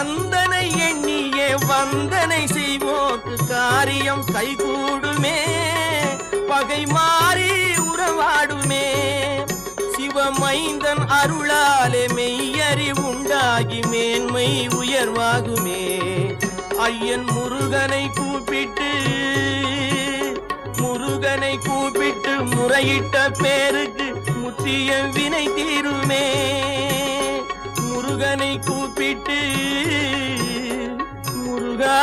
கந்தனை எண்ணியே வந்தனை செய்வோர்க்கு காரியம் கைகூடுமே, பகை மாறி உறவாடுமே. சிவமைந்தன் அருளாலே மெய்யறிவுண்டாகி மேன்மை உயர்வாகுமே. ஐயன் முருகனை கூப்பிட்டு முறையிட்ட பேருக்கு முற்றிய வினை தீருமே. முருகனை கூப்பிட்டு முருகா